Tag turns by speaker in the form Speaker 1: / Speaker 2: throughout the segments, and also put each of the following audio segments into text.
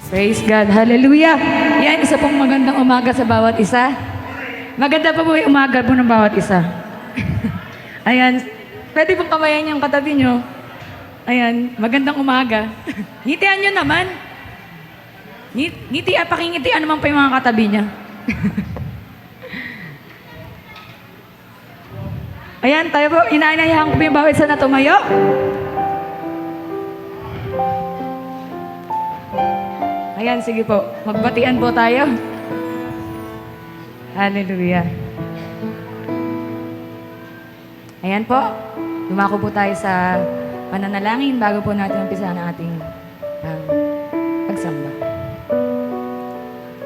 Speaker 1: Praise God. Hallelujah. Yan, isa pong magandang umaga sa bawat isa. Maganda pa po yung umaga po ng bawat isa. Ayan. Pwede pong kamayan yung katabi nyo. Ayan. Magandang umaga. Ngitian nyo naman. Pakingitian naman pa yung mga katabi niya. Ayan, tayo po. Inaanayahan ko po yung bawat isa na tumayo. Ayan, sige po. Magbatian po tayo. Hallelujah. Ayan po. Lumako po tayo sa pananalangin bago po natin umpisa ang ating pagsamba.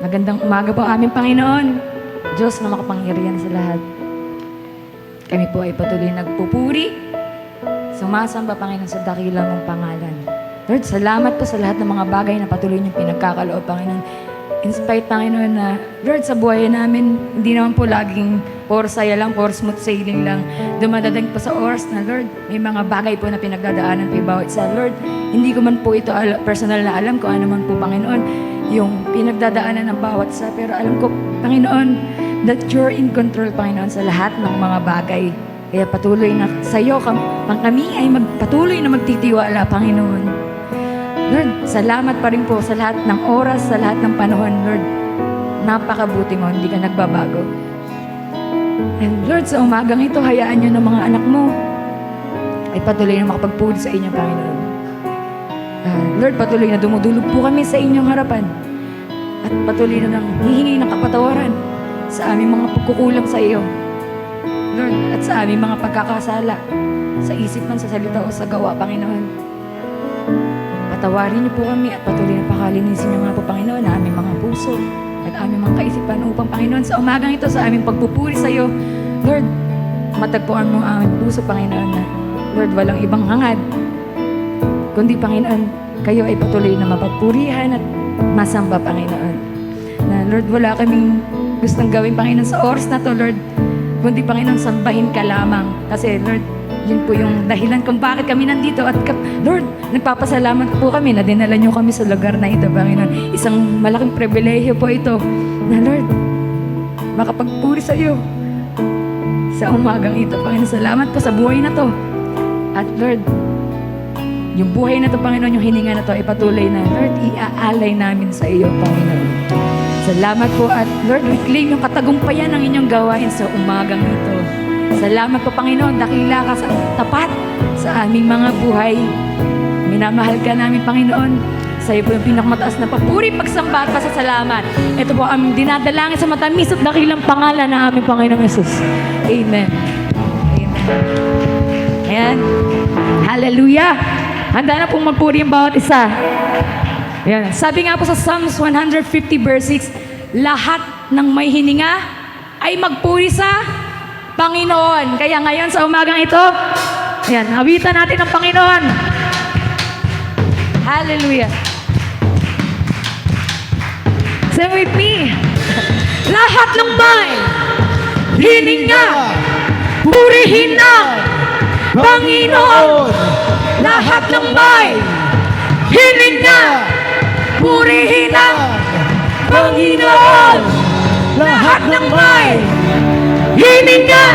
Speaker 1: Magandang umaga po aming Panginoon. Diyos na makapangyarihan sa lahat. Kami po ay patuloy nagpupuri. Sumasamba, Panginoon, sa dakilang mong pangalan. Lord, salamat po sa lahat ng mga bagay na patuloy niyong pinagkakaloob, Panginoon. In spite, Panginoon, na Lord, sa buhay namin, hindi naman po laging for saya lang, for smooth sailing lang. Dumadating po sa oras na, Lord, may mga bagay po na pinagdadaanan po bawat isa. Lord, hindi ko man po ito personal na alam kung ano man po, Panginoon, yung pinagdadaanan ng bawat isa. Pero alam ko, Panginoon, that you're in control, Panginoon, sa lahat ng mga bagay. Kaya patuloy na sa iyo, kami ay patuloy na magtitiwala, Panginoon. Lord, salamat pa rin po sa lahat ng oras, sa lahat ng panahon, Lord. Napakabuti mo, hindi ka nagbabago. And Lord, sa umagang ito, hayaan nyo ng mga anak mo ay patuloy na makapagpuri sa inyo, Panginoon. Lord, patuloy na dumudulog po kami sa inyong harapan. At patuloy na hihingi ng kapatawaran sa aming mga pagkukulang sa iyo. Lord, at sa aming mga pagkakasala, sa isip man, sa salita o sa gawa, Panginoon. Patawarin niyo po kami at patuloy na pakalinisin niyo nga po, Panginoon, na aming mga puso at aming mga kaisipan upang, Panginoon, sa umagang ito, sa aming pagpupuri sa iyo, Lord, matagpuan mo ang aming puso, Panginoon, na, Lord, walang ibang hangad, kundi, Panginoon, kayo ay patuloy na mapagpurihan at masamba, Panginoon. Na, Lord, wala kaming gustong gawin, Panginoon, sa oras na to, Lord, kundi, Panginoon, sambahin ka lamang. Kasi, Lord, yun po yung dahilan kung bakit kami nandito. At, Lord, nagpapasalamat po kami na dinala niyo kami sa lugar na ito, Panginoon. Isang malaking pribilehyo po ito na, Lord, makapagpuri sa iyo sa umagang ito, Panginoon. Salamat po sa buhay na to. At, Lord, yung buhay na to, Panginoon, yung hininga na to, ipatuloy na, Lord, iaalay namin sa iyo, Panginoon. Salamat po at, Lord, we claim yung katagumpayan ng inyong gawain sa umagang ito. Salamat po, Panginoon, dakila ka sa tapat sa aming mga buhay. Minamahal ka namin, Panginoon. Sa iyo po yung pinakamataas na papuri, pagsamba at pasasalamat. Ito po ang dinadalangin sa matamis at dakilang pangalan ng aming Panginoong Jesus. Amen. Amen. Ayan. Hallelujah. Handa na pong magpuri ang bawat isa. Ayan. Sabi nga po sa Psalms 150 verse 6, lahat ng may hininga ay magpuri sa Panginoon. Kaya ngayon sa umagang ito, ayan, awitan natin ang Panginoon. Hallelujah. Say with me. Lahat ng may hininga, purihin ang Panginoon. Lahat ng may hininga, purihin ang Panginoon. Lahat ng may hininga,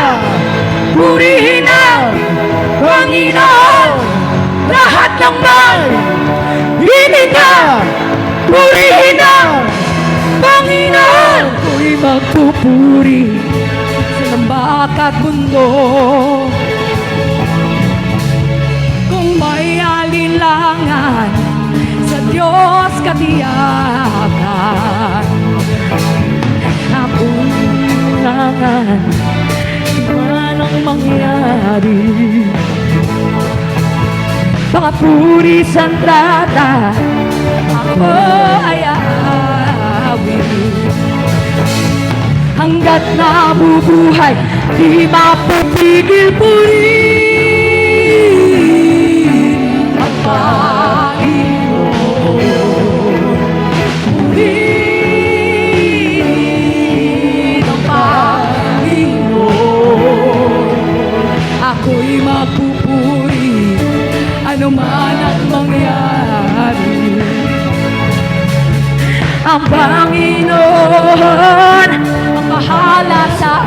Speaker 1: purihin ang Panginoon. Lahat ng may hininga, purihin ang Panginoon. Ako'y magpupuri sa lambak at mundo. Kung may alinlangan, sa Diyos katiyakan. Napunangan, manang mangyari. Pakapuri santrata, ako ay aawin. Hanggat nabubuhay, di mapapigil purihin ang Panginoon. Purihin ang Panginoon. Ako'y mapupuri, ano man ang mangyari. ang Panginoon ang bahala sa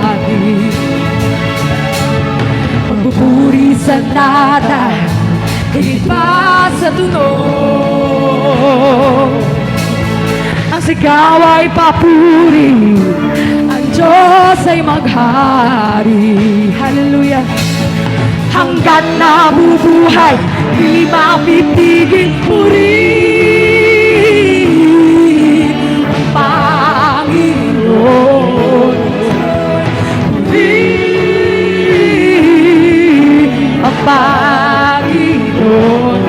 Speaker 1: atin. Pagpupuri sa natin, higit pa sa tunog. Ang sigaw ay papuri, ang Diyos ay maghari. Hallelujah. Hanggat nabubuhay, di mapipigil purihin ang Panginoon. Purihin ang Panginoon.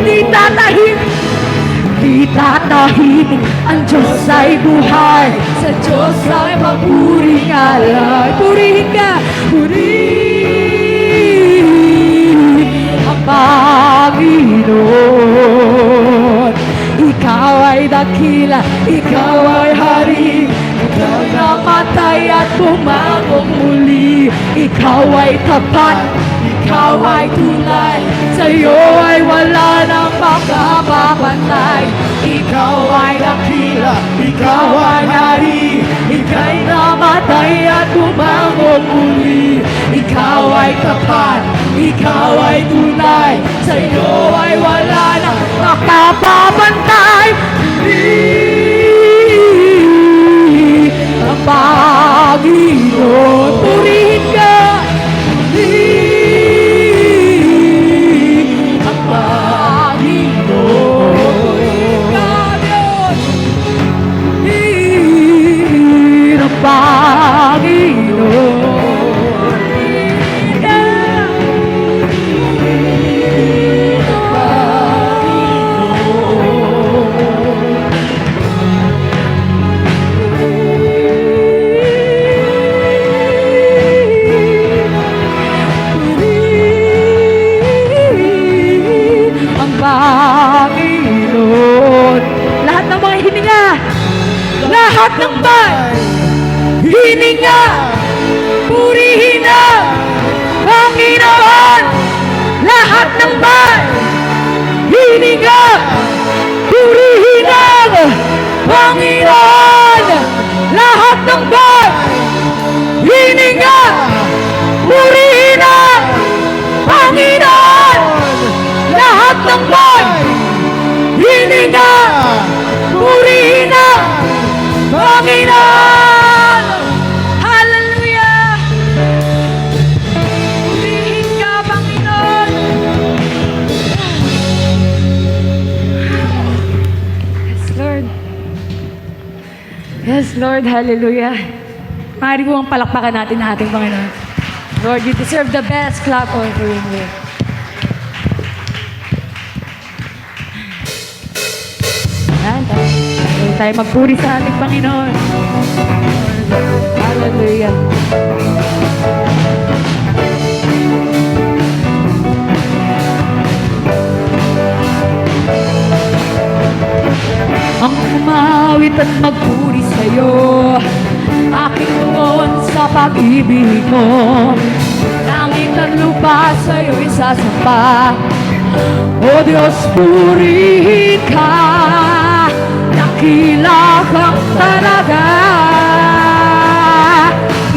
Speaker 1: Di tatahimik, ang Diyos ay buhay, sa Diyos ay mapuring alay. Purihin ka, purihin ang Panginoon. Ikaw ay dakila, ikaw ay hari, ikaw namatay at bumagong muli. Ikaw ay tapat, ikaw ay tunay, sa'yo ay wala nang makapapantay. Ikaw ay dakila, ikaw ay hari, ika'y namatay at bumagong muli. Ikaw ay tapat, ikaw ay tunay, sa'yo ay wala nang makapapantay. Purihin ang Panginoon. Purihin ka, purihin ang Panginoon. Purihin ang Panginoon. Lahat ng bayan, hininga, purihin ang Panginoon. Lahat ng bayan, hininga, purihin ang Panginoon. Lahat ng bayan, hininga, purihin ang Panginoon. Lahat ng bayan, hininga, purihin ang Panginoon! Hallelujah! Purihin ka, Panginoon! Yes, Lord. Yes, Lord. Hallelujah. Maaari po ang palakpakan natin ang ating Panginoon. Lord, you deserve the best clap offering here. Yan, tayo magpuri sa ating Panginoon. Hallelujah. Ang umawit at magpuri sa'yo, aking tugon sa pag-ibig mo. Langit at lupa sa'yo'y sasamba. O Diyos, purihin ka, dakila kang talaga.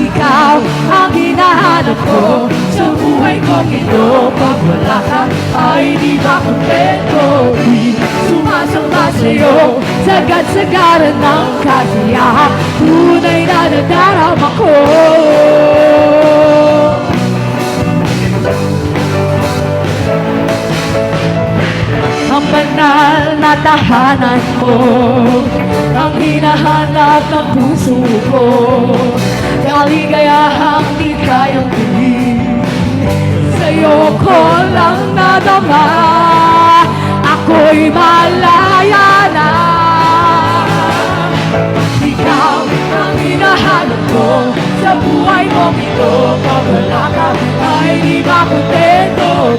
Speaker 1: Ikaw ang hinahanap ko sa buhay kong ito. Pag wala ka ay di ba kumpleto. Sumasamba sa'yo, sagad-sagaran ng kasiyahan, tunay na nadarama ko. Ang banal na tahanan mo, ang hinahanap ng puso ko. Kaligayahang di kayang bilhin, sa'yo ko lang nadama. Ako'y malaya na. Ikaw ang hinahanap ko sa buhay mong ito. Pag wala ka ay di ba kontento.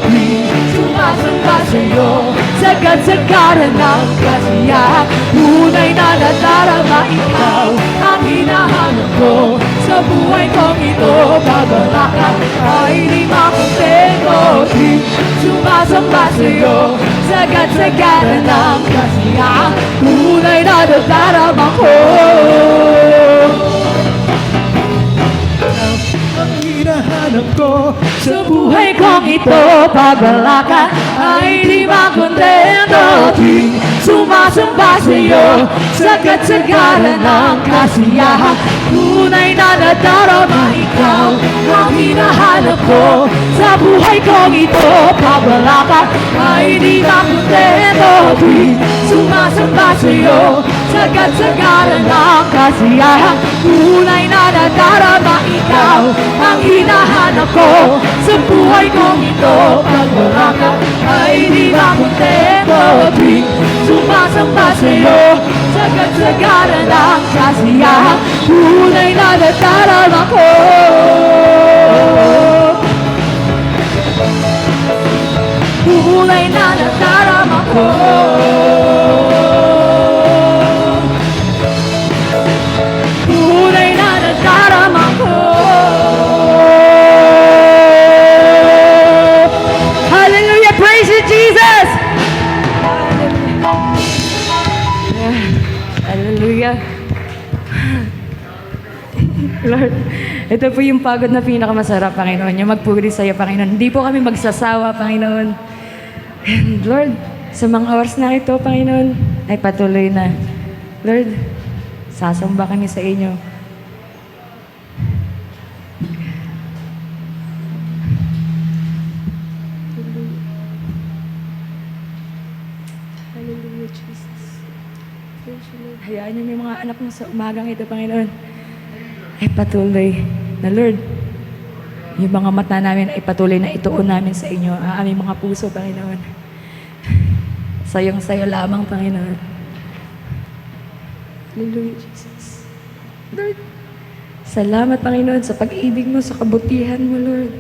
Speaker 1: Sumasamba sa'yo, sagad-sagaran ng kasiyahan, tunay na nadarama. Ikaw ang hinahanap ko sa buhay kong ito. Pag wala ka ay di ba kontento. Sumasamba sa'yo, sagad-sagaran ng kasiyahan, tunay na nadadarama ko.
Speaker 2: Ang hinahanap ko
Speaker 1: Sa buhay kong ito, pag wala ka ay di makontento. Tuwing sumasamba sa'yo, sagat-sagaran ng kasiyahan. Tunay na nadarama, ikaw ang hinahanap ko. Sa buhay kong ito, pag wala ka ay di makontento. Tuwing sumasamba sa'yo, sagat-sagaran ng kasiyahan. Tunay na nadarama, ikaw ang hinahanap ko. Sa buhay kong ito, pag wala ka ay di makontento. Tuwing sumasamba sa'yo, sagat-sagaran ng kasiyahan. Tunay na nadarama ko. Tunay na nadarama ko. Tunay na nadarama ko. Hallelujah! Praise you, Jesus! Hallelujah! Lord, ito po yung pagod na pinakamasarap, Panginoon. Yung magpuri sa'yo, Panginoon. Hindi po kami magsasawa, Panginoon. And Lord, sa mga oras na ito, Panginoon, ay patuloy na. Lord, sasamba kami sa inyo. Hallelujah, Jesus. Praise you, Lord. Hayaan niyo yung mga anak mo sa umagang ito, Panginoon. Ay patuloy na, Lord, yung mga mata namin ay patuloy na ituon namin sa inyo, ang aming mga puso, Panginoon. Sayong-sayo lamang, Panginoon. Hallelujah, Jesus. Lord, salamat, Panginoon, sa pag-ibig mo, sa kabutihan mo, Lord.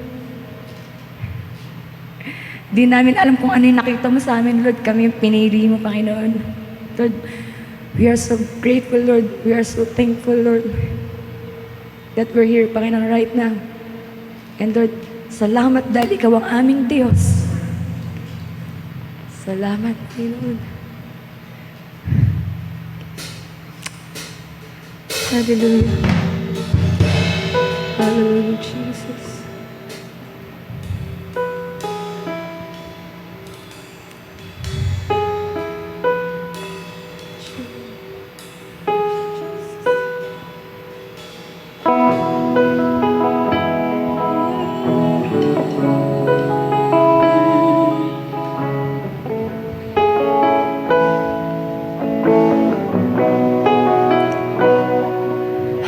Speaker 1: Di namin alam kung ano yung nakita mo sa amin, Lord. Kami yung pinili mo, Panginoon. Lord, we are so grateful, Lord. We are so thankful, Lord, that we're here, Panginoon, right now. And Lord, salamat dahil ikaw ang aming Diyos. Salamat, Panginoon. Hallelujah. Hallelujah, Jesus.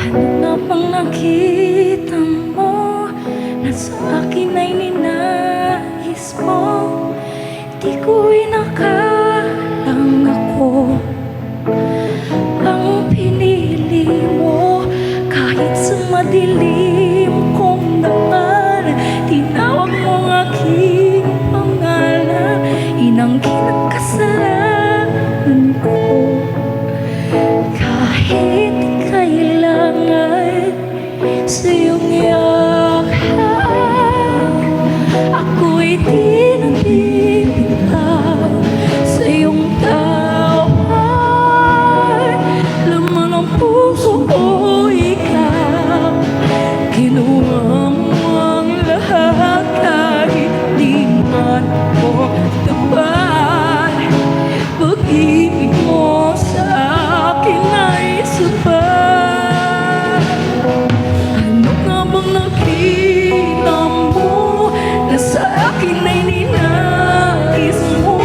Speaker 1: Ano na bang nakita mo na sa akin ay ninais mo? Di ko inakalang ako ang pinili mo. Kahit sa madilim kong daan, tinawag mo ang aking pangalan. Inangkin ang kasalanan ko. Kahit kailangan sa iyong yakap, ako'y di nagbibitaw sa iyong tawag. Laman ang puso ko, ikaw. Kinuha mo ang lahat kahit di man ko tapat. Pag-ibig mo sa akin ay sapat. Ano nga bang nakita mo na sa akin ay ninais mo?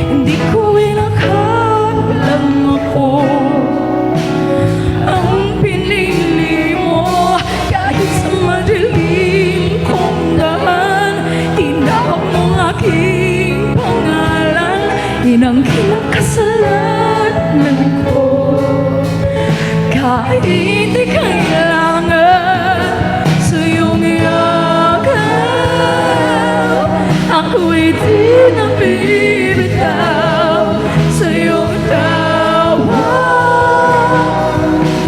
Speaker 1: Hindi ko inakalang ako ang pinili mo. Kahit sa madilim kong daan, tinawag mo ang aking pangalan. Inangkin ang kasalanan ko. Kahit di kailangan sa iyong yakap, ako'y di nabibitaw sa iyong tawag.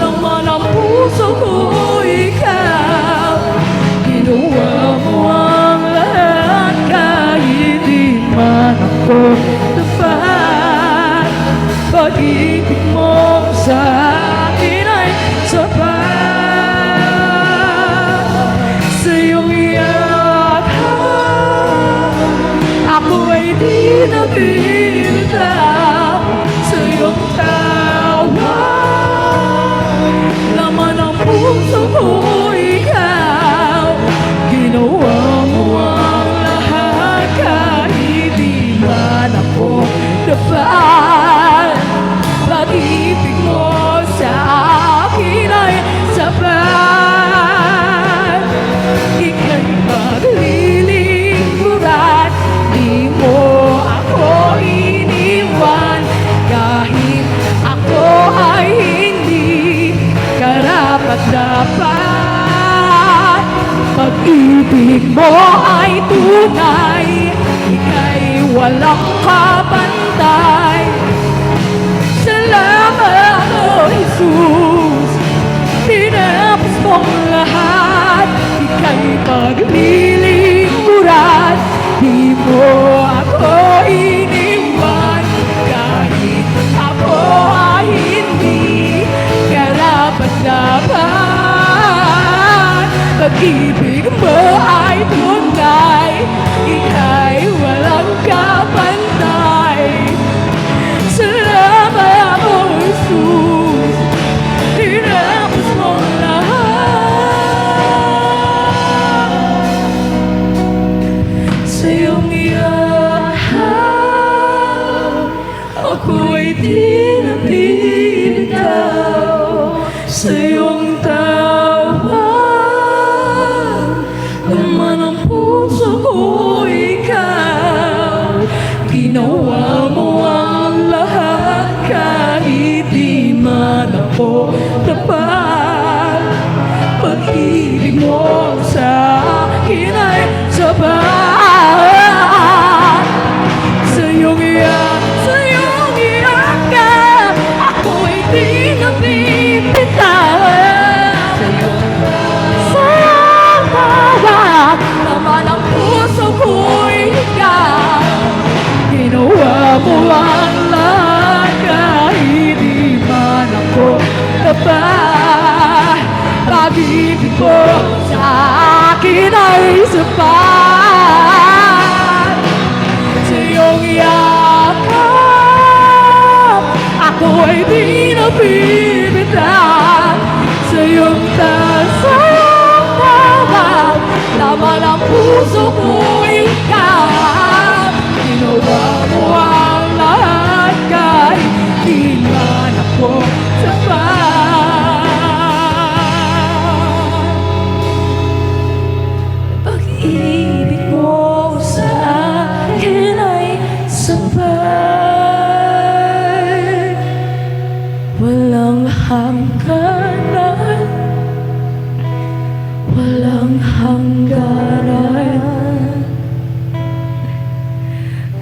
Speaker 1: Laman ang puso ko, ikaw. Ginawa mo ang lahat kahit di man ako tapat. Pag-ibig mo bibitaw sa iyong tawag. Laman ng puso ko ikaw, ginawa mo ang lahat kahit di man ako dapat. Pag-ibig mo sa akin ay sapat. Ika'y maglilingkuran, di mo ako iniwan. Kahit ako ay hindi karapat-dapat. Pag-ibig mo ay tunay, ika'y walang kapantay. Salamat, O Jesus, tinapos mong lahat. Ika'y paglilingkuran, di mo ako iniwan. Kahit ako ay hindi karapat-dapat. Pag-ibig mo ay tunay, ika'y walang kapantay. Salamat, O Jesus, tinapos mong lahat. Sa iyong iyahang ako'y di nabibitaw. Sa iyong tawag, laman ng puso ko ikaw, ginawa mo ang lahat kahit di man ako dapat. Pag-ibig mo sa akin ay sapat. Sa iyong iyak ka, ako'y di nabibitaw. Sa iyong tawag, laman ng puso ko ikaw, ginawa mo ang lahat kahit di man ako dapat. Pag-ibig mo sa akin ay sapat. Sa iyong yakap, ako ay di nabibitaw. Sa iyong tawag, laman ang puso ko ikaw, ginawa mo ang lahat kahit di man ako sapat. Pag-ibig mo sa akin ay sapat. Walang hangganan, walang hangganan.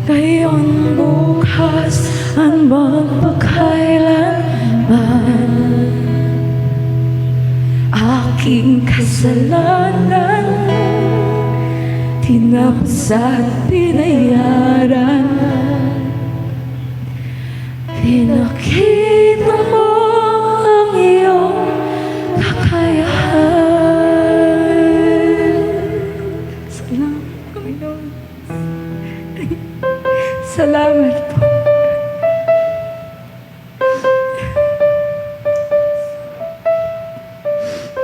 Speaker 1: Ngayon, bukas, at magpakailanman. Aking kasalanan, tinapos at binayaran. Pinakita mo ang iyong kakayahan. Salamat, Panginoon. Salamat po.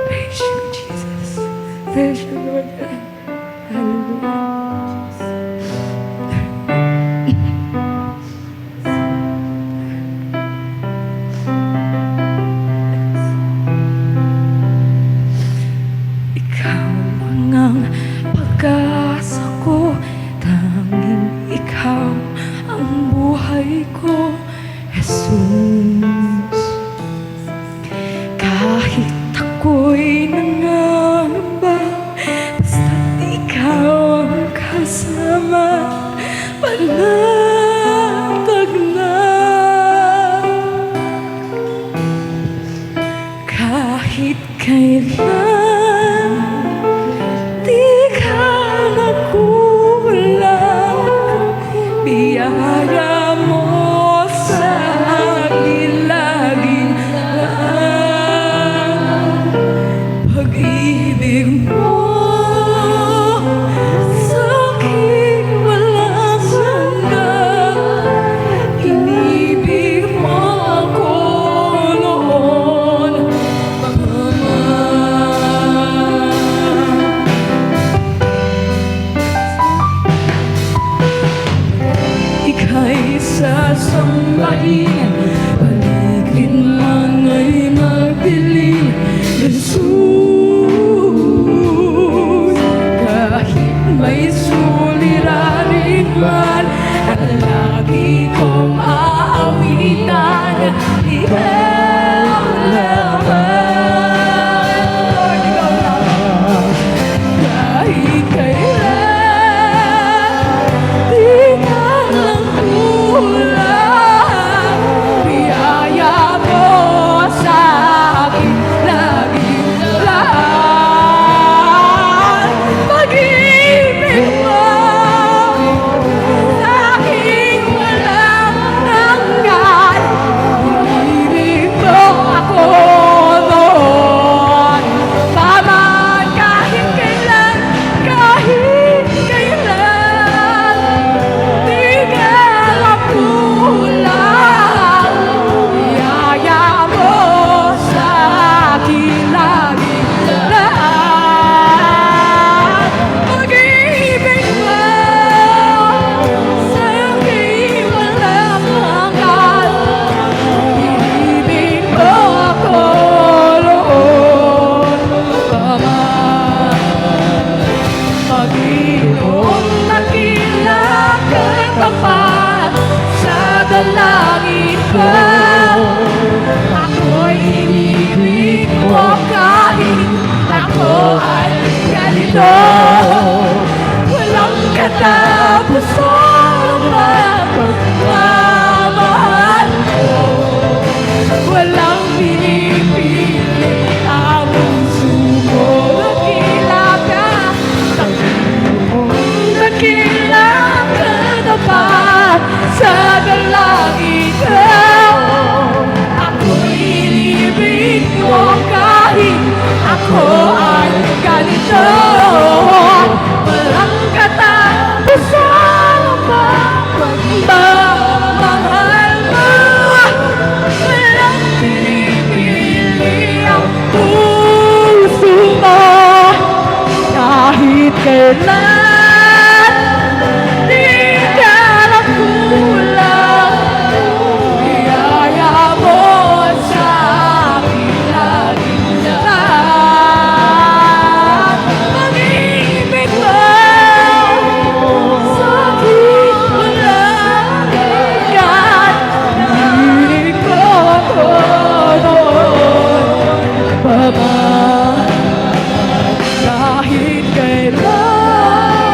Speaker 1: Praise you, Jesus. Praise you, Lord. Ikaw lang ang pag-asa ko, tanging ikaw ang buhay ko, Jesus. Kahit ako'y nangangamba, basta't ikaw ang kasama, panatag na. Kahit kailan di ka nagkulang, biyaya mo sa akin laging lang. Pag-ibig mo sa akin walang hanggan. ikaw lamang. Lord, ikaw lamang. Kahit kailan, di ka lang kulang. Biyaya mo sa akin laging lahat. Pag-ibig mo sa aking walang hanggan. Ibig mo ako noon pa man kahit kailan, kahit kailan. Di ka lang kulang. Biyaya mo sa akin laging lahat. Pag-ibig mo sa aking walang hanggan. Ibig mo ako noon pa man. Panginoon, dakila kang tapat sa dalangin ko. Ako'y inibig mo kahit ako ay ganito. Walang katapusan ang pagmamahal mo. Walang pinipili ang puso mo. Dakila ka, dakila ka tapat sa dalangin ko. Ako'y inibig mo kahit ako ay ganito. Walang katapusan ang pagmamahal mo. Walang pinipili ang puso mo. Kahit kailan, di ka lang kulang. Biyaya mo sa akin laging lahat. Pag-ibig mo sa akin walang hanggan. Ibig mo ako noon pa man. Kahit kailan,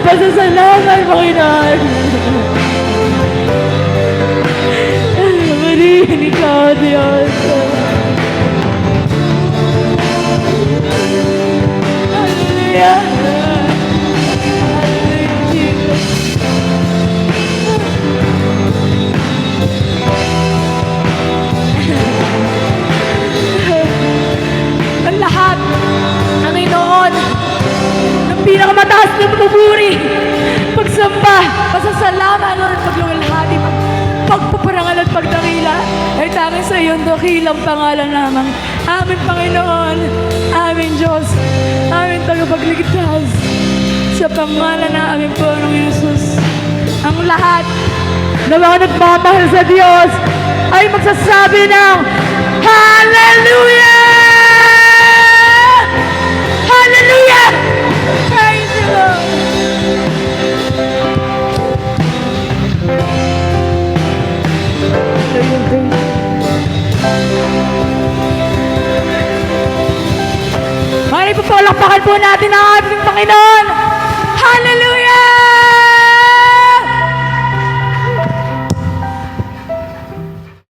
Speaker 1: pasasalamat, Panginoon. Marinig ka, Diyos. Hallelujah. Hallelujah, Jesus. Ang lahat, Panginoon, ng pinakamataas na pagpupuri, pagsamba, pasasalamat, Lord, paglulhati, pagpaparangal at pagdakila, ay tanging sa iyong dakilang pangalan lamang. Amin, Panginoon, amin, Diyos, amin, tagapagligtas, sa pangalan na amin po ng Yesus. Ang lahat na mga nagmamahal sa Diyos ay magsasabi ng Hallelujah! Hallelujah! Praise the Lord! Mari po palakpakan po natin ang ating Panginoon!